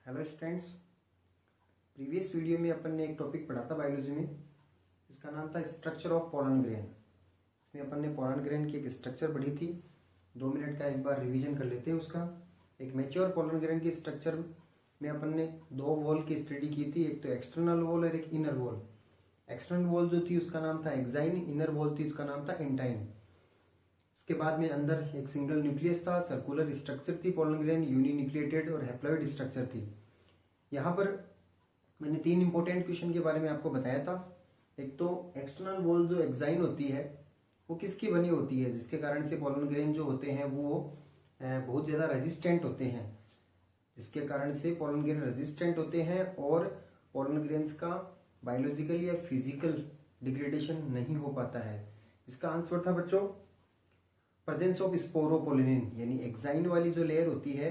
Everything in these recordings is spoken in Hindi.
हेलो स्टूडेंट्स, प्रीवियस वीडियो में अपन ने एक टॉपिक पढ़ा था बायोलॉजी में। इसका नाम था स्ट्रक्चर ऑफ पोलन ग्रेन। इसमें अपन ने पोलन ग्रेन की एक स्ट्रक्चर पढ़ी थी। 2 मिनट का एक बार रिवीजन कर लेते हैं उसका। एक मैच्योर पोलन ग्रेन की स्ट्रक्चर में अपन ने 2 वॉल की स्टडी की थी, एक तो एक्सटर्नल वॉल और एक इनर वॉल। एक्सटर्नल वॉल जो थी उसका नाम था एक्साइन, इनर वॉल थी उसका नाम था एंटाइन। इसके बाद में अंदर एक सिंगल न्यूक्लियस था, सर्कुलर स्ट्रक्चर थी पोलन ग्रेन, यूनिन्यूक्लिएटेड और हैप्लॉइड स्ट्रक्चर थी। यहाँ पर मैंने 3 इंपॉर्टेंट क्वेश्चन के बारे में आपको बताया था। एक तो एक्सटर्नल वॉल जो एक्साइन होती है वो किसकी बनी होती है, जिसके कारण से पोलन ग्रेन जो होते हैं वो बहुत ज़्यादा रेजिस्टेंट होते हैं, जिसके कारण से पोलन ग्रेन रेजिस्टेंट होते हैं और पोलन ग्रेन्स का बायोलॉजिकल या फिजिकल डिग्रेडेशन नहीं हो पाता है। इसका आंसर था बच्चों प्रेजेंस ऑफ स्पोरोपोलिनिन, यानी एक्साइन वाली जो लेयर होती है,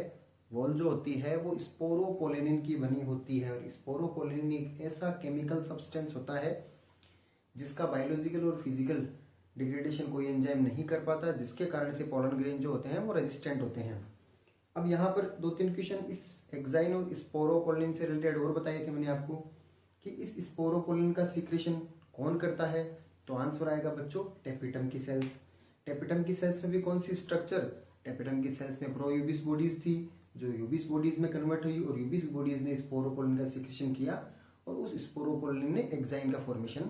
वॉल जो होती है वो स्पोरोपोलिनिन की बनी होती है। और स्पोरोपोलिनिन एक ऐसा केमिकल सब्सटेंस होता है जिसका बायोलॉजिकल और फिजिकल डिग्रेडेशन कोई एंजाइम नहीं कर पाता, जिसके कारण से पोलन ग्रेन जो होते हैं वो रेजिस्टेंट होते हैं। अब यहाँ पर 2-3 क्वेश्चन इस एक्साइन और स्पोरोपोलिनिन से रिलेटेड और बताए थे मैंने आपको कि इस स्पोरोपोलिनिन का सीक्रेशन कौन करता है। तो आंसर आएगा बच्चों टेपिटम की सेल्स। टेपिटम की सेल्स में भी कौन सी स्ट्रक्चर, टेपिटम की सेल्स में प्रोयूबिस बॉडीज थी जो यूबिस बॉडीज में कन्वर्ट हुई और यूबिस बॉडीज ने स्पोरोपोलिन का सीक्रेशन किया और उस स्पोरोपोलिन ने एक्साइन का फॉर्मेशन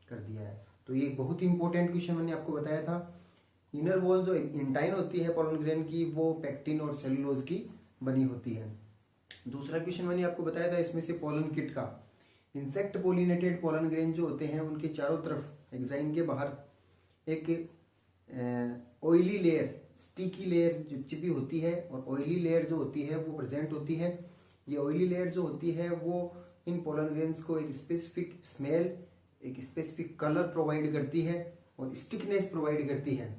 कर दिया है। तो ये एक बहुत ही इंपॉर्टेंट क्वेश्चन मैंने आपको बताया था। इनर वॉल जो इंटाइन होती है पोलन ग्रेन की वो पेक्टिन और सेलुलोज की बनी होती है। दूसरा क्वेश्चन मैंने आपको बताया था इसमें से पोलन किट का। इंसेक्ट पोलिनेटेड पोलन ग्रेन जो होते हैं उनके चारों तरफ एक्साइन के बाहर एक ऑयली लेयर, स्टिकी लेयर चिपचिपी होती है और ऑयली लेयर जो होती है वो प्रेजेंट होती है। ये ऑयली लेयर जो होती है वो इन पोलन ग्रेन्स को एक स्पेसिफिक स्मेल, एक स्पेसिफिक कलर प्रोवाइड करती है और स्टिकनेस प्रोवाइड करती है,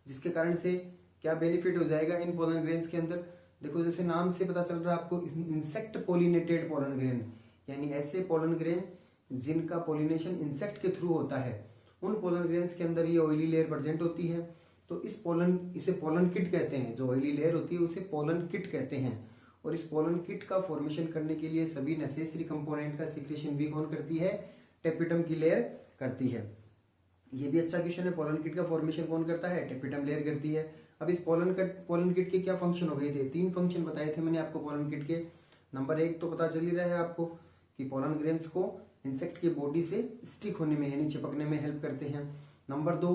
जिसके कारण से क्या बेनिफिट हो जाएगा इन पोलन ग्रेन्स के अंदर। देखो जैसे नाम से पता चल रहा है आपको, इंसेक्ट पोलिनेटेड पोलन ग्रेन, यानी ऐसे पोलन ग्रेन जिनका पोलिनेशन इंसेक्ट के थ्रू होता है, उन पोलन ग्रेन्स के अंदर ये ऑयली लेयर प्रेजेंट होती है। तो इसे पोलन किट कहते हैं। जो ऑयली लेयर होती है उसे पोलन किट कहते हैं। और इस पोलन किट का फॉर्मेशन करने के लिए सभी नेसेसरी कंपोनेंट का सीक्रेशन भी कौन करती है, टेपिटम की लेयर करती है। ये भी अच्छा क्वेश्चन है, पोलन किट का फॉर्मेशन कौन करता है, टेपिटम लेयर करती है। अब इस पोलन किट के क्या फंक्शन हो गए थे, 3 फंक्शन बताए थे मैंने आपको पोलन किट के। नंबर 1 तो पता चल ही रहा है आपको कि पोलन ग्रेन्स को इंसेक्ट की बॉडी से स्टिक होने में यानी चिपकने में हेल्प करते हैं। नंबर 2,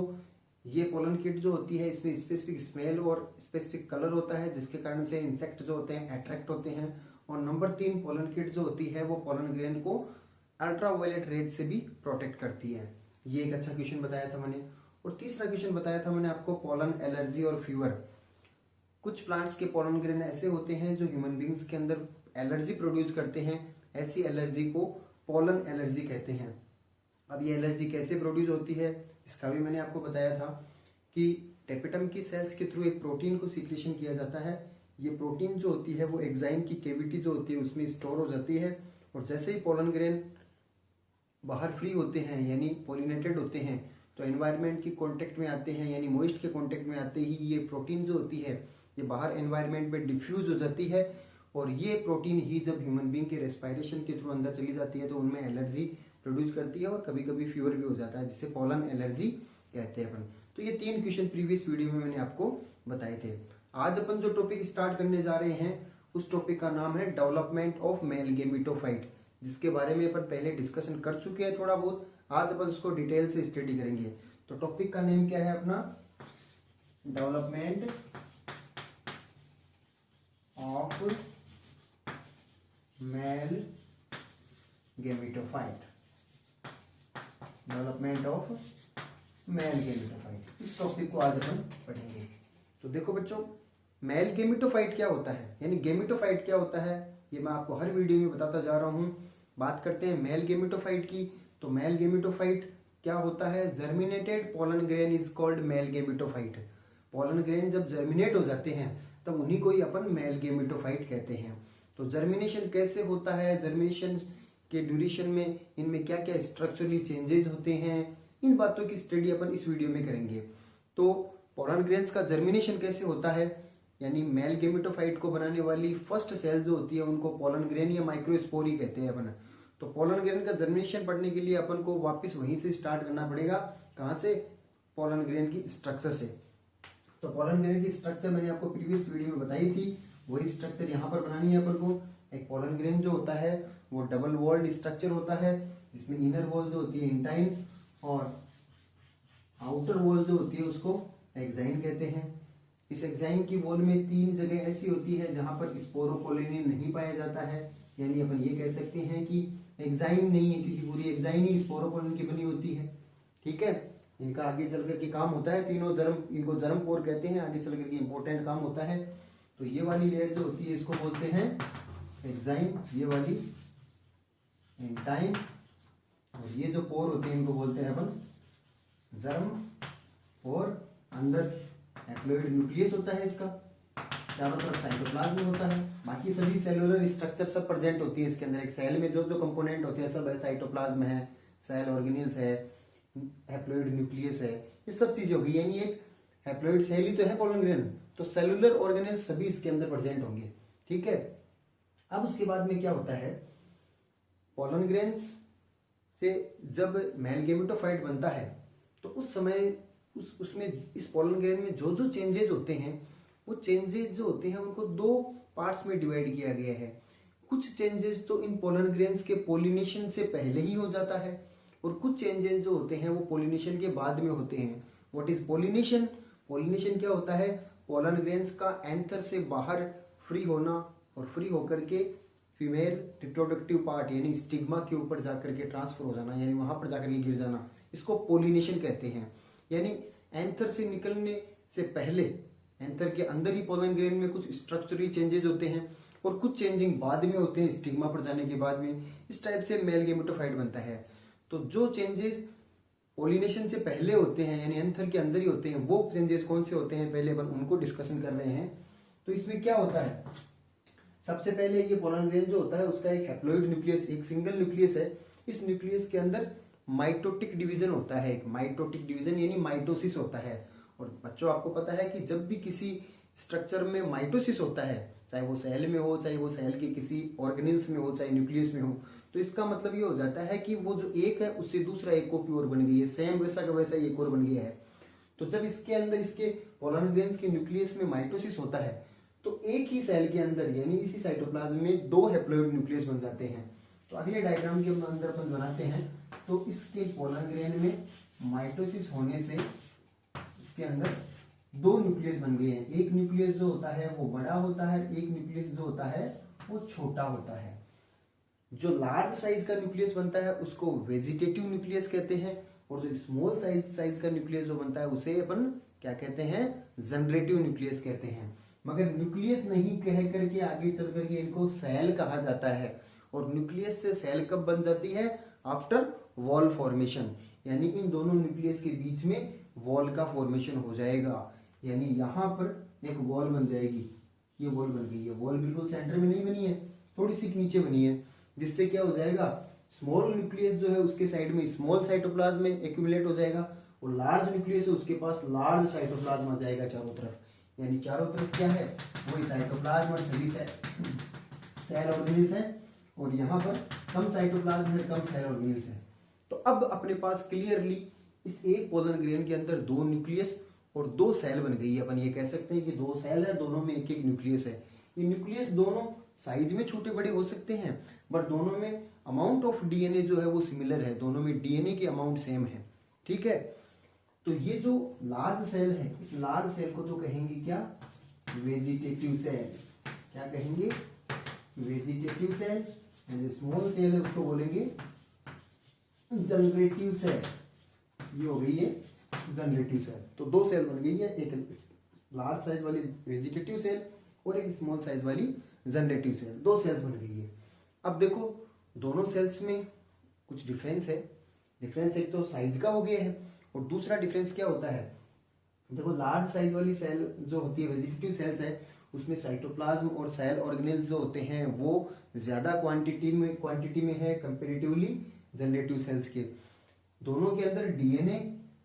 ये पोलन किट जो होती है इसमें स्पेसिफिक स्मेल और स्पेसिफिक कलर होता है, जिसके कारण से इंसेक्ट जो होते हैं अट्रैक्ट होते हैं। और नंबर 3, पोलन किट जो होती है वो पोलन ग्रेन को अल्ट्रावायलेट रेज से भी प्रोटेक्ट करती है। ये एक अच्छा क्वेश्चन बताया था मैंने। और तीसरा क्वेश्चन बताया था मैंने आपको पोलन एलर्जी और फीवर। कुछ प्लांट्स के पोलन ग्रेन ऐसे होते हैं जो ह्यूमन बींग्स के अंदर एलर्जी प्रोड्यूस करते हैं। ऐसी एलर्जी को पोलन एलर्जी कहते हैं। अब ये एलर्जी कैसे प्रोड्यूस होती है इसका भी मैंने आपको बताया था कि टेपिटम की सेल्स के थ्रू एक प्रोटीन को सीक्रेशन किया जाता है। ये प्रोटीन जो होती है वो एक्साइन की कैविटी जो होती है उसमें स्टोर हो जाती है। और जैसे ही पोलन ग्रेन बाहर फ्री होते हैं यानी पोलिनेटेड होते हैं तो एनवायरनमेंट के कांटेक्ट में आते हैं, यानी मॉइस्ट के कांटेक्ट में आते ही ये प्रोटीन जो होती है ये बाहर एनवायरनमेंट में डिफ्यूज हो जाती है। और ये प्रोटीन ही जब ह्यूमन बींग के रेस्पिरेशन के थ्रू अंदर चली जाती है तो उनमें एलर्जी प्रोड्यूस करती है और कभी कभी फीवर भी हो जाता है, जिसे पोलन एलर्जी कहते हैं अपन। तो ये 3 क्वेश्चन प्रीवियस वीडियो में मैंने आपको बताए थे। आज अपन जो टॉपिक स्टार्ट करने जा रहे हैं उस टॉपिक का नाम है डेवलपमेंट ऑफ मेल गेमिटोफाइट, जिसके बारे में अपन पहले डिस्कशन कर चुके हैं थोड़ा बहुत। आज अपन उसको डिटेल से स्टडी करेंगे। तो टॉपिक का नेम क्या है अपना, development of male gametophyte. Development of male gametophyte, इस टॉपिक को आज अपन पढ़ेंगे। तो देखो बच्चों, मेल गेमिटोफाइट क्या होता है यानी गेमिटोफाइट क्या होता है, ये मैं आपको हर वीडियो में बताता जा रहा हूँ। बात करते हैं मेल गेमिटोफाइट की। तो मेल गेमिटोफाइट क्या होता है, germinated pollen grain is called male gametophyte. Pollen grain जब जर्मिनेट हो जाते हैं तब उन्हीं को ही अपन मेल गेमिटोफाइट कहते हैं। तो जर्मिनेशन कैसे होता है, जर्मिनेशन के ड्यूरेशन में इनमें क्या क्या स्ट्रक्चरली चेंजेस होते हैं, इन बातों की स्टडी अपन इस वीडियो में करेंगे। तो पोलन ग्रेन्स का जर्मिनेशन कैसे होता है, यानी मेल गेमेटोफाइट को बनाने वाली फर्स्ट सेल जो होती है उनको पोलन ग्रेन या माइक्रोस्पोरी कहते हैं अपन। तो पोलन ग्रेन का जर्मिनेशन पढ़ने के लिए अपन को वापस वहीं से स्टार्ट करना पड़ेगा। कहाँ से? पोलन ग्रेन की स्ट्रक्चर से। तो पोलन ग्रेन की स्ट्रक्चर मैंने आपको प्रीवियस वीडियो में बताई थी, वही स्ट्रक्चर यहाँ पर बनानी है अपन को। एक पोलन ग्रेन जो होता है वो डबल वॉल्ड स्ट्रक्चर होता है, जिसमें इनर वॉल जो होती है इंटाइन और आउटर वॉल जो होती है उसको एक्साइन कहते हैं। इस एक्साइन की वॉल में 3 जगह ऐसी होती है जहां पर स्पोरोपोलिन नहीं पाया जाता है, यानी अपन ये कह सकते हैं कि एक्साइन नहीं है, क्योंकि पूरी एक्साइन ही स्पोरोपोलिन की बनी होती है। ठीक है, इनका आगे चल करके काम होता है, तीनों जर्म, इनको जर्म पोर कहते हैं, आगे चल करके इंपॉर्टेंट काम होता है। तो ये वाली लेयर जो होती है इसको बोलते हैं एक्साइन, ये वाली इंटाइन, और ये जो पोर होते हैं इनको बोलते हैं अपन जर्म। और अंदर हैप्लॉइड न्यूक्लियस होता है इसका, चारों तरफ साइटोप्लाज्म होता है, बाकी सभी सेलुलर स्ट्रक्चर सब प्रेजेंट होती है इसके अंदर। एक सेल में जो जो कंपोनेंट होते हैं सब है, साइटोप्लाज्म है, सेल ऑर्गेनेल्स है, हैप्लॉइड न्यूक्लियस है, ये सब चीजें होगी। यानी एक हैप्लॉइड सेल ही तो है पोलन ग्रेन, तो सेलुलर ऑर्गेनेल्स सभी इसके अंदर प्रेजेंट होंगे। ठीक है, अब उसके बाद में क्या होता है, पोलन ग्रेन्स से जब मेल गेमेटोफाइट बनता है तो उस समय उसमें इस पोलन ग्रेन में जो जो चेंजेज होते हैं वो चेंजेज जो होते हैं उनको 2 पार्ट्स में डिवाइड किया गया है। कुछ चेंजेस तो इन पोलन ग्रेन्स के पोलिनेशन से पहले ही हो जाता है, और कुछ चेंजेस जो होते हैं वो पोलिनेशन के बाद में होते हैं। What is pollination? पोलिनेशन क्या होता है? पोलन ग्रेन्स का एंथर से बाहर फ्री होना और फ्री होकर के फीमेल रिप्रोडक्टिव पार्ट यानी स्टिग्मा के ऊपर जाकर के ट्रांसफर हो जाना, यानी वहां पर जाकर के गिर जाना, इसको पोलिनेशन कहते हैं। यानी एंथर से निकलने से पहले एंथर के अंदर ही पोलन ग्रेन में कुछ स्ट्रक्चरल चेंजेस होते हैं और कुछ चेंजिंग बाद में होते हैं स्टिग्मा पर जाने के बाद में। इस टाइप से मेल गेमेटोफाइट बनता है। तो जो चेंजेस पोलिनेशन से पहले होते हैं यानी एंथर के अंदर ही होते हैं, वो चेंजेस कौन से होते हैं पहले अपन उनको डिस्कशन कर रहे हैं। तो इसमें क्या होता है, सबसे पहले ये पोलन ग्रेन जो होता है उसका एक हैप्लॉइड न्यूक्लियस, एक सिंगल न्यूक्लियस है। इस न्यूक्लियस के अंदर माइटोटिक डिवीजन होता है, एक माइटोटिक डिवीजन यानी माइटोसिस होता है। और बच्चों आपको पता है कि जब भी किसी स्ट्रक्चर में माइटोसिस होता है, चाहे वो सेल में हो, चाहे वो सेल के किसी ऑर्गेनेल्स में हो, चाहे न्यूक्लियस में हो, तो इसका मतलब ये हो जाता है कि वो जो एक है उससे दूसरा एक कॉपी और बन गई है, सेम वैसा का वैसा एक और बन गया है। तो जब इसके अंदर इसके पोलन ग्रेन्स के न्यूक्लियस में माइटोसिस होता है तो एक ही सेल के अंदर यानी इसी साइटोप्लाज्म में 2 हैप्लॉइड न्यूक्लियस बन जाते हैं। तो अगले डायग्राम के अंदर अपन बनाते हैं। तो इसके पोलन ग्रेन में माइटोसिस होने से इसके अंदर 2 न्यूक्लियस बन गए हैं। एक न्यूक्लियस जो होता है वो बड़ा होता है, एक न्यूक्लियस जो होता है वो छोटा होता है। जो लार्ज साइज का न्यूक्लियस बनता है उसको वेजिटेटिव न्यूक्लियस कहते हैं, और जो स्मॉल साइज का न्यूक्लियस जो बनता है उसे अपन क्या कहते हैं, जनरेटिव न्यूक्लियस कहते हैं। मगर न्यूक्लियस नहीं कह करके आगे चल करके इनको सेल कहा जाता है। और न्यूक्लियस से सेल कब बन जाती है, आफ्टर वॉल फॉर्मेशन, यानी इन दोनों न्यूक्लियस के बीच में वॉल का फॉर्मेशन हो जाएगा। यानी यहाँ पर एक वॉल बन जाएगी, ये वॉल बन गई है। वॉल बिल्कुल सेंटर में नहीं बनी है, थोड़ी सी नीचे बनी है, जिससे क्या हो जाएगा, स्मॉल न्यूक्लियस जो है उसके साइड में स्मॉल साइटोप्लाज्म में एक्यूमुलेट हो जाएगा, और लार्ज न्यूक्लियस है उसके पास लार्ज साइटोप्लाज्म आ जाएगा चारों तरफ। यानी चारों तरफ क्या है, वही साइटोप्लाज्म और सभी सेल ऑर्गेनेल्स हैं, और यहाँ पर कम साइटोप्लाज्म है, कम सेल ऑर्गेनेल्स है। तो अब अपने पास क्लियरली इस एक पोलन ग्रेन के अंदर 2 न्यूक्लियस और 2 सेल बन गई है। अपन ये कह सकते हैं कि 2 सेल है, दोनों में एक एक न्यूक्लियस है। ये न्यूक्लियस दोनों साइज में छोटे बड़े हो सकते हैं, बट दोनों में अमाउंट ऑफ डीएनए जो है वो सिमिलर है, दोनों में डीएनए की अमाउंट सेम है। ठीक है, तो ये जो लार्ज सेल है, इस लार्ज सेल को तो कहेंगे क्या, वेजिटेटिव सेल। क्या कहेंगे, वेजिटेटिव सेल। जो स्मॉल सेल है उसको बोलेंगे जनरेटिव सेल। ये हो गई है जनरेटिव सेल। तो 2 सेल बन गई है, एक लार्ज साइज वाली वेजिटेटिव सेल और एक स्मॉल साइज वाली जनरेटिव सेल। 2 सेल्स बन गई है। अब देखो दोनों सेल्स में कुछ डिफरेंस है। डिफरेंस एक तो साइज का हो गया है, और दूसरा डिफरेंस क्या होता है, देखो लार्ज साइज वाली सेल जो होती है वेजिटेटिव सेल्स है, उसमें साइटोप्लाज्म और सेल ऑर्गेनेल्स जो होते हैं वो ज्यादा क्वांटिटी में है कंपेरेटिवली जनरेटिव सेल्स के। दोनों के अंदर डीएनए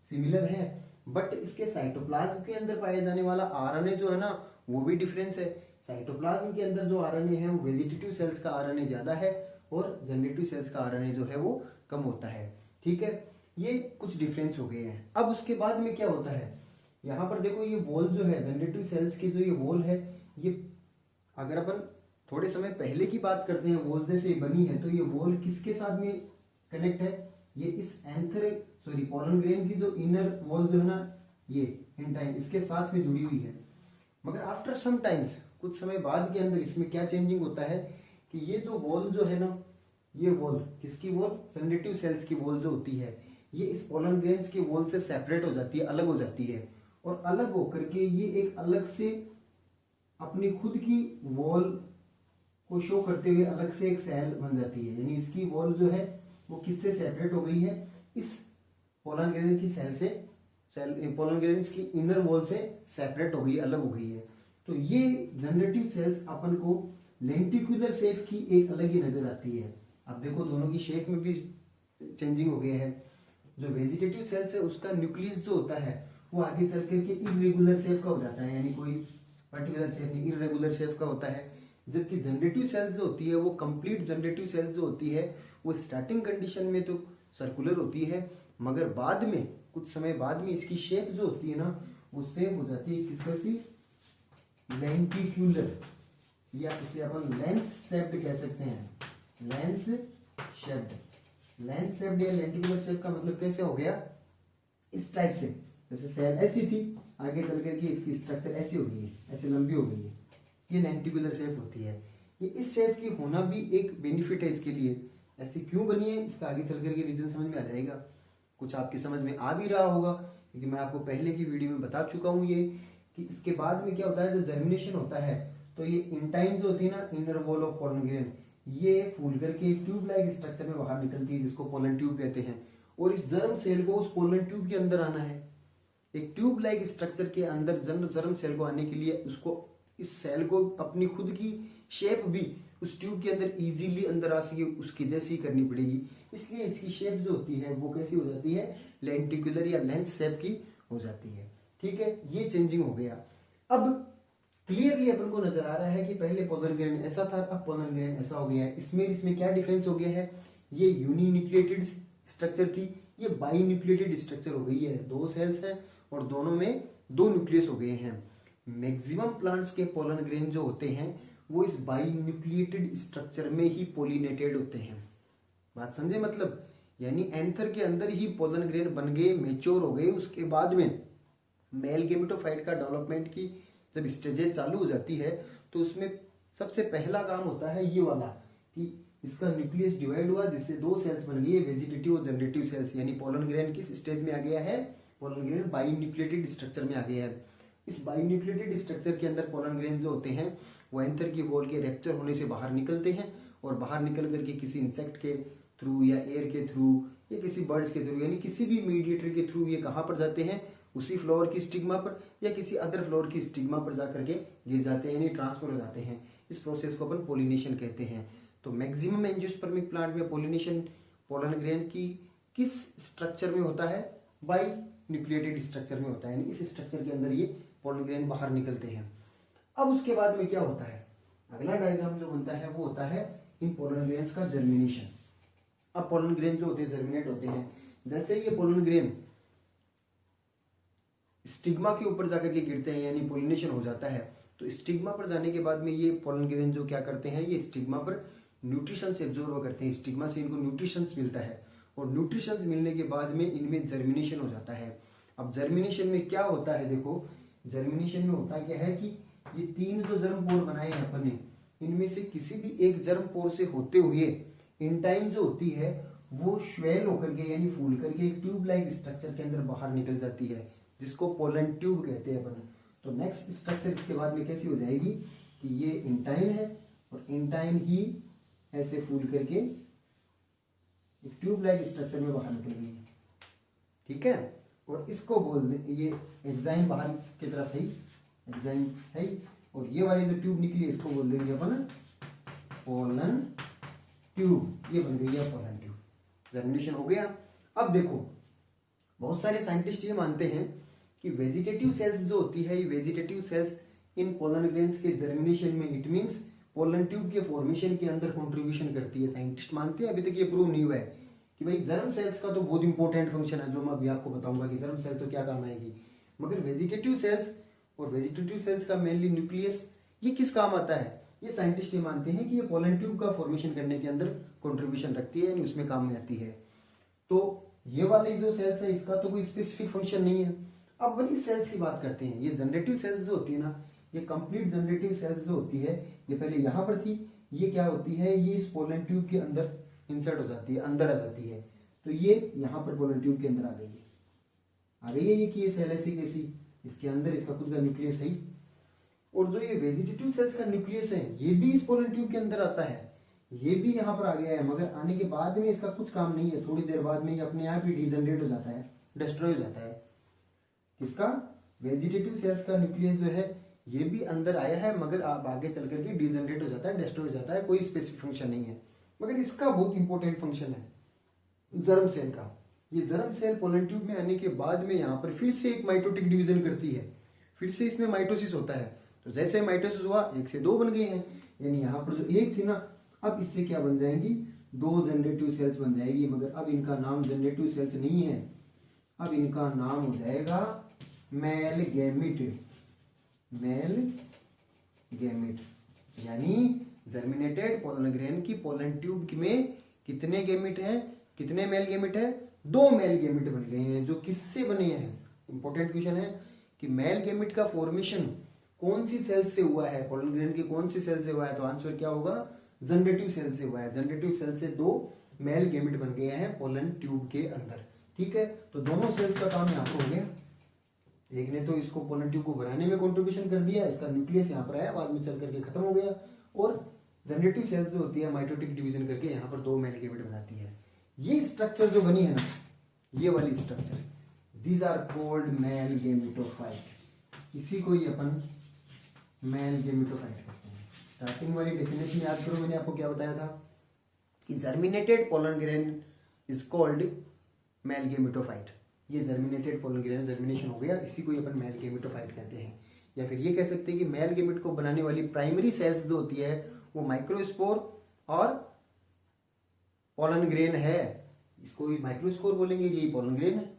सिमिलर है, बट इसके साइटोप्लाज्म के अंदर पाए जाने वाला आरएनए जो है ना वो भी डिफरेंस है। साइटोप्लाज्म के अंदर जो आरएनए है वो वेजिटेटिव सेल्स का आरएनए ज़्यादा है और जनरेटिव सेल्स का आरएनए जो है वो कम होता है। ठीक है, ये कुछ डिफरेंस हो गए हैं। अब उसके बाद में क्या होता है, यहाँ पर देखो ये वॉल जो है जनरेटिव सेल्स की जो ये वॉल है, ये अगर अपन थोड़े समय पहले की बात करते हैं वॉल से बनी है, तो ये वॉल किसके साथ में कनेक्ट है, ये इस पोलन ग्रेन की जो इनर वॉल जो है ना, ये इंटाइन इसके साथ में जुड़ी हुई है। मगर आफ्टर सम टाइम्स, कुछ समय बाद के अंदर इसमें क्या चेंजिंग होता है कि ये जो वॉल जो है ना, ये वॉल किसकी वॉल, जनरेटिव सेल्स की वॉल जो होती है, ये इस पोलन ग्रेन्स की वॉल से सेपरेट हो जाती है, अलग हो जाती है। और अलग होकर के ये एक अलग से अपनी खुद की वॉल को शो करते हुए अलग से एक सेल बन जाती है। यानी इसकी वॉल जो है वो किससे सेपरेट हो गई है, इस पोलन ग्रेन की सेल से, पोलन ग्रेन्स की इनर वॉल से सेपरेट हो गई, अलग हो गई है। तो ये जनरेटिव सेल्स अपन को लेंटिकुलर शेप की एक अलग ही नजर आती है। अब देखो दोनों की शेप में भी चेंजिंग हो गया है। जो वेजिटेटिव सेल्स है उसका न्यूक्लियस जो होता है वो आगे चल करके इरेगुलर शेप का हो जाता है, यानी कोई पर्टिकुलर शेप नहीं, इरेगुलर शेप का होता है। जबकि जनरेटिव सेल्स जो होती है वो कंप्लीट जनरेटिव सेल्स जो होती है वो स्टार्टिंग कंडीशन में तो सर्कुलर होती है, मगर बाद में कुछ समय बाद में इसकी शेप जो होती है ना वो शेप हो जाती है किस कैसी, लेंटिक्यूलर, या इसे अपन लेंस शेप्ड कह सकते हैं। लेंस शेप्ड, लेंस शेप्ड या लेंटिकुलर शेप का मतलब कैसे हो गया, इस टाइप से, जैसे सेल ऐसी थी, आगे चल करके इसकी स्ट्रक्चर ऐसी हो गई है, ऐसे लंबी हो गई है, ये लेंटिकुलर शेप होती है। ये इस शेप की होना भी एक बेनिफिट है इसके लिए। ऐसी क्यों बनी है इसका आगे चल करके रीजन समझ में आ जाएगा, कुछ आपकी समझ में आ भी रहा होगा क्योंकि मैं आपको पहले की वीडियो में बता चुका हूँ ये, कि इसके बाद में क्या होता है, जब जर्मिनेशन होता है तो ये इंटाइन जो होती है ना, inner wall of pollen grain, ये फूल करके एक ट्यूब लाइक स्ट्रक्चर में बाहर निकलती है जिसको पोलन ट्यूब कहते हैं। और इस जर्म सेल को उस पोलन ट्यूब के अंदर आना है। एक ट्यूब लाइक स्ट्रक्चर के अंदर जर्म सेल को आने के लिए उसको, इस सेल को अपनी खुद की शेप भी उस ट्यूब के अंदर इजीली अंदर आ सके उसकी जैसी करनी पड़ेगी। इसलिए इसकी शेप जो होती है वो कैसी हो जाती है, लेंटिकुलर या लेंस शेप की हो जाती है। ठीक है, ये चेंजिंग हो गया। अब क्लियरली अपन को नजर आ रहा है कि पहले पोलन ग्रेन ऐसा था, अब पोलन ग्रेन ऐसा हो गया है। इसमें क्या डिफरेंस हो गया है, ये यूनिन्यूक्लिएटेड स्ट्रक्चर थी, ये बाईन्यूक्लिएटेड स्ट्रक्चर हो गई है। दो सेल्स हैं और दोनों में दो न्यूक्लियस हो गए हैं। मैक्सिमम प्लांट्स के पोलन ग्रेन जो होते हैं वो इस बाईन्यूक्लिएटेड स्ट्रक्चर में ही पोलिनेटेड होते हैं। बात समझे मतलब, यानी एंथर के अंदर ही पोलन ग्रेन बन गए, मेच्योर हो गए। उसके बाद में मेल गेमेटोफाइट का डेवलपमेंट की जब स्टेजेस चालू हो जाती है तो उसमें सबसे पहला काम होता है ये वाला, कि इसका न्यूक्लियस डिवाइड हुआ जिससे दो सेल्स बन गई है, वेजिटेटिव और जनरेटिव सेल्स। यानी पोलन ग्रेन किस स्टेज में आ गया है, पोलन ग्रेन बाईन्यूक्लिएटेड स्ट्रक्चर में आ गया है। इस बाईन्यूक्लिएटेड स्ट्रक्चर के अंदर पोलन ग्रेन जो होते हैं वो एंथर की वॉल के रैप्चर होने से बाहर निकलते हैं और बाहर निकल करके किसी इंसेक्ट के थ्रू या एयर के थ्रू या किसी बर्ड्स के थ्रू, यानी किसी भी मीडिएटर के थ्रू ये कहाँ पर जाते हैं, उसी फ्लोर की स्टिग्मा पर या किसी अदर फ्लोर की स्टिग्मा पर जा करके गिर जाते हैं, यानी ट्रांसफर हो जाते हैं। इस प्रोसेस को अपन पोलिनेशन कहते हैं। तो मैक्सिमम एंजियोस्पर्मिक प्लांट में पोलिनेशन पोलन ग्रेन की किस स्ट्रक्चर में होता है, बाई न्यूक्लिएटेड स्ट्रक्चर में होता है, यानी इस स्ट्रक्चर के अंदर ये पोलन ग्रेन बाहर निकलते हैं। अब उसके बाद में क्या होता है, अगला डायग्राम जो बनता है वो होता है इन पोलन ग्रेन्स का जर्मिनेशन। अब पोलन ग्रेन जो होते हैं जर्मिनेट होते हैं, जैसे ये पोलन ग्रेन स्टिग्मा के ऊपर जाकर के गिरते हैं यानी पोलिनेशन हो जाता है, तो स्टिग्मा पर जाने के बाद में ये पोलन ग्रेन जो क्या करते हैं, ये स्टिग्मा पर न्यूट्रिशन एब्जॉर्ब करते हैं। स्टिग्मा से इनको न्यूट्रिशन मिलता है और न्यूट्रिशन मिलने के बाद में इनमें जर्मिनेशन हो जाता है। अब जर्मिनेशन में क्या होता है, देखो जर्मिनेशन में होता क्या है कि ये तीन जो जर्म पोर बनाए हैं अपन ने, इनमें से किसी भी एक जर्म पोर से होते हुए इंटाइन जो होती है वो स्वेल होकर के यानी फूल करके एक ट्यूब लाइक स्ट्रक्चर के अंदर बाहर निकल जाती है जिसको पोलन ट्यूब कहते हैं अपन। तो नेक्स्ट स्ट्रक्चर इसके बाद में कैसी हो जाएगी कि ये इंटाइन है और इंटाइन ही ऐसे फूल करके एक ट्यूब लाइक स्ट्रक्चर में बाहर निकल गई। ठीक है, और इसको बोल दें, ये एक्साइन बाहर की तरफ है, एक्साइन है, और ये वाली जो ट्यूब निकली है इसको बोल देंगे अपन पोलन ट्यूब। ये बन गई है पोलन ट्यूब, जर्मिनेशन हो गया। अब देखो बहुत सारे साइंटिस्ट ये मानते हैं कि वेजिटेटिव सेल्स जो होती है, ये वेजिटेटिव सेल्स इन पोलन ग्रेन्स के जर्मिनेशन में। इट मीन्स पोलन ट्यूब के फॉर्मेशन के अंदर कंट्रीब्यूशन करती है। साइंटिस्ट मानते हैं, अभी तक ये प्रूव नहीं हुआ है कि भाई जर्म सेल्स का तो बहुत इंपॉर्टेंट फंक्शन है, जो मैं अभी आपको बताऊंगा कि जर्म सेल तो क्या काम आएगी, मगर वेजिटेटिव सेल्स और वेजिटेटिव सेल्स का मेनली न्यूक्लियस ये किस काम आता है, ये साइंटिस्ट ये मानते हैं कि ये पोलन ट्यूब का फॉर्मेशन करने के अंदर कंट्रीब्यूशन रखती है, यानी उसमें काम में आती है। तो ये वाली जो सेल्स है इसका तो कोई स्पेसिफिक फंक्शन नहीं है। अब अपन इस सेल्स की बात करते हैं। ये जनरेटिव सेल्स जो होती है ना, ये कंप्लीट जनरेटिव सेल्स जो होती है, ये पहले यहाँ पर थी, ये क्या होती है, ये इस पोलन ट्यूब के अंदर इंसर्ट हो जाती है, अंदर आ जाती है। तो ये यहाँ पर पोलन ट्यूब के अंदर आ गई है ये कि ये सेल ऐसी कैसी, इसके अंदर इसका खुद का न्यूक्लियस है। और जो ये वेजिटेटिव सेल्स का न्यूक्लियस है ये भी इस पोलन ट्यूब के अंदर आता है, ये भी यहाँ पर आ गया है, मगर आने के बाद में इसका कुछ काम नहीं है, थोड़ी देर बाद में ये अपने आप ही डिजनरेट हो जाता है, डिस्ट्रॉय हो जाता है। किसका, वेजिटेटिव सेल्स का न्यूक्लियस जो है ये भी अंदर आया है, मगर आप आगे चल करके डिजनरेट हो जाता है, डिस्ट्रॉय हो जाता है, कोई स्पेसिफिक फंक्शन नहीं है। मगर इसका बहुत इंपॉर्टेंट फंक्शन है जर्म सेल का। ये जर्म सेल पोलन ट्यूब में आने के बाद में यहाँ पर फिर से एक माइटोटिक डिवीजन करती है, फिर से इसमें माइटोसिस होता है। तो जैसे माइटोसिस हुआ 1 से 2 बन गए हैं, यानी यहाँ पर जो 1 थी ना, अब इससे क्या बन जाएंगी, 2 जनरेटिव सेल्स बन जाएगी। मगर अब इनका नाम जनरेटिव सेल्स नहीं है, अब इनका नाम हो जाएगा मेल गैमिट। मेल गैमिट यानी जर्मिनेटेड पोलन ग्रेन की पोलन ट्यूब में कितने गैमिट हैं, कितने मेल गैमिट है, 2 मेल गैमिट बन गए हैं। जो किससे बने हैं, इंपॉर्टेंट क्वेश्चन है कि मेल गैमिट का फॉर्मेशन कौन सी सेल से हुआ है, पोलन ग्रेन की कौन सी सेल से हुआ है, तो आंसर क्या होगा, जनरेटिव सेल से हुआ है। जनरेटिव सेल से 2 मेल गैमिट बन गए हैं पोलन ट्यूब के अंदर। ठीक है, तो दोनों सेल्स का काम यहाँ पर हो गया। एक ने तो इसको पोलन ट्यूब को बनाने में कंट्रीब्यूशन कर दिया, इसका न्यूक्लियस यहाँ पर आया, बाद में चल करके खत्म हो गया। और जनरेटिव सेल्स जो होती है माइटोटिक डिवीजन करके यहाँ पर 2 मेल गैमिट बनाती है। ये स्ट्रक्चर जो बनी है ना, ये वाली structure, these are called male gametophyte. इसी को ही अपन मेल गैमेटोफाइट कहते हैं। स्टार्टिंग वाली डेफिनेशन याद करो, मैंने आपको क्या बताया था कि germinated pollen grain is called male gametophyte. ये जर्मिनेटेड पोलन ग्रेन जर्मिनेशन हो गया, इसी को ही अपन मेल गैमेटोफाइट कहते हैं। या फिर ये कह सकते हैं कि मेल गैमेट को बनाने वाली प्राइमरी सेल्स जो होती है वो माइक्रोस्पोर और पोलन ग्रेन है, इसको भी माइक्रोस्पोर बोलेंगे, यही पोलन ग्रेन है,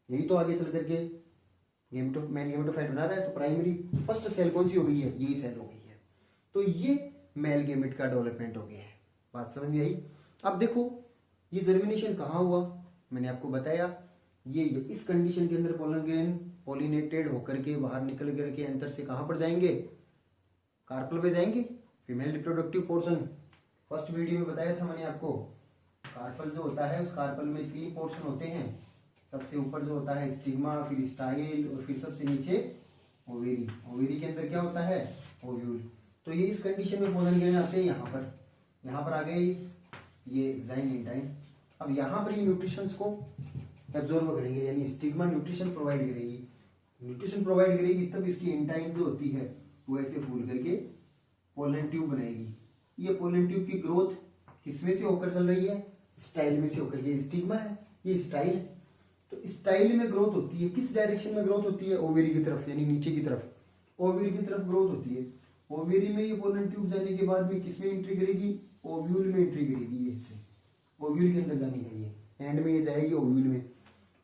यही तो आगे चल करके मेल गैमेटोफाइट बना रहा है। तो प्राइमरी फर्स्ट सेल कौन सी हो गई है, यही सेल हो गई है। तो ये मेल गैमेट का डेवलपमेंट हो गया है। बात समझ में आई। अब देखो ये जर्मिनेशन कहाँ हुआ, मैंने आपको बताया ये इस कंडीशन के अंदर पोलन ग्रेन पॉलिनेटेड होकर के बाहर निकल करके अंतर से कहाँ पर जाएंगे, कार्पल पे जाएंगे, female reproductive portion. First video में बताया था मैंने आपको, कार्पल जो होता है उस कार्पल में 3 पोर्शन होते हैं। सबसे ऊपर जो होता है स्टिग्मा, फिर स्टाइल और फिर सबसे नीचे ओवेरी। ओवेरी के अंदर क्या होता है, ओव्यूल। तो ये इस कंडीशन में पोलन ग्रेन आते हैं यहाँ पर आ गए ये एग्जाइन इंटाइन। अब यहाँ पर ये न्यूट्रिशंस को एब्जॉर्ब करेंगे, यानी स्टिग्मा न्यूट्रिशन प्रोवाइड करेगी, तब इसकी इंटाइन जो होती है वो ऐसे फूल करके पोलन ट्यूब बनाएगी। ये पोलन ट्यूब की ग्रोथ किसमें से होकर चल रही है, स्टाइल में से होकर। ये स्टिग्मा है, ये स्टाइल है। तो स्टाइल में ग्रोथ होती है, किस डायरेक्शन में ग्रोथ होती है, ओवेरी की तरफ, यानी नीचे की तरफ, ओवेरी की तरफ ग्रोथ होती है। ओवेरी में ये पोलन ट्यूब जाने के बाद में किसमें एंट्री करेगी, ओव्यूल में एंट्री करेगी। ये इससे ओव्यूल के अंदर जानी है, ये एंड में ये जाएगी ओव्यूल में।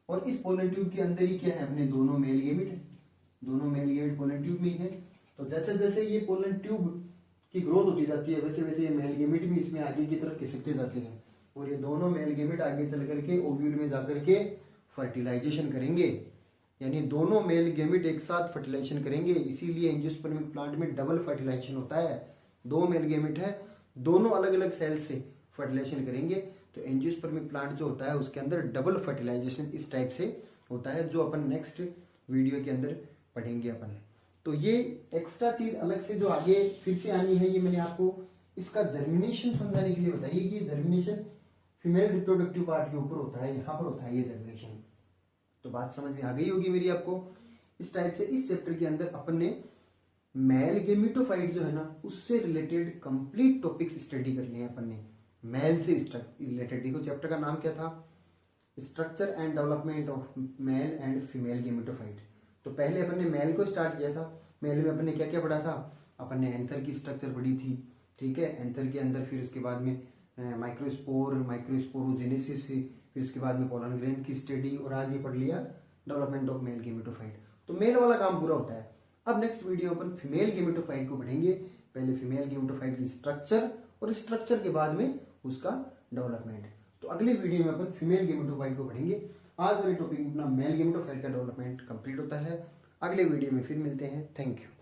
और इस पोलन ट्यूब के अंदर ही क्या है, अपने दोनों मेल गैमेट है, दोनों मेल गैमेट पोलन ट्यूब में ही है। तो जैसे जैसे ये पोलन ट्यूब की ग्रोथ होती जाती है वैसे वैसे ये मेल गैमेट भी इसमें आगे की तरफ खिसकते जाते हैं। और ये दोनों मेल गैमेट आगे चल करके ओव्यूल में जाकर के फर्टिलाइजेशन करेंगे, यानी दोनों मेल गैमेट एक साथ फर्टिलाइजेशन करेंगे। इसीलिए एंजियोस्पर्मिक प्लांट में डबल फर्टिलाइजेशन होता है। 2 मेल गैमेट है, दोनों अलग अलग सेल से फर्टिलाइजेशन करेंगे। तो एंजियोस्पर्मिक प्लांट जो होता है उसके अंदर डबल फर्टिलाइजेशन इस टाइप से होता है, जो अपन नेक्स्ट वीडियो के अंदर पढ़ेंगे अपन। तो ये एक्स्ट्रा चीज अलग से जो आगे फिर से आनी है, ये मैंने आपको इसका जर्मिनेशन समझाने के लिए बताइए कि जर्मिनेशन फीमेल रिप्रोडक्टिव पार्ट के ऊपर होता है, यहाँ पर होता है ये जर्मिनेशन। तो बात समझ में आ गई होगी मेरी आपको। इस टाइप से इस चैप्टर के अंदर अपन ने मेल गैमेटोफाइट जो है ना उससे रिलेटेड कंप्लीट टॉपिक्स स्टडी करने हैं अपन ने, मेल से रिलेटेड। देखो चैप्टर का नाम क्या था, structure and development of male and female gametophyte. तो पहले अपन ने मेल को स्टार्ट किया था, मेल में अपन ने क्या क्या पढ़ा था, अपन ने एंथर की स्ट्रक्चर पढ़ी थी, ठीक है। एंथर के अंदर फिर उसके बाद में माइक्रोस्पोरोजेनेसिस, फिर उसके बाद में पोलन ग्रेन की स्टडी, और आज ये पढ़ लिया डेवलपमेंट ऑफ मेल गेमेटोफाइट। तो मेल वाला काम पूरा होता है। अब नेक्स्ट वीडियो अपन फीमेल गेमेटोफाइट को पढ़ेंगे। पहले फीमेल गेमेटोफाइट की स्ट्रक्चर, और स्ट्रक्चर के बाद में उसका डेवलपमेंट। तो अगले वीडियो में अपन फीमेल गेमेटोफाइट को पढ़ेंगे। आज वाले टॉपिक में अपना मेल गेमेटोफाइट का डेवलपमेंट कंप्लीट होता है। अगले वीडियो में फिर मिलते हैं। Thank you.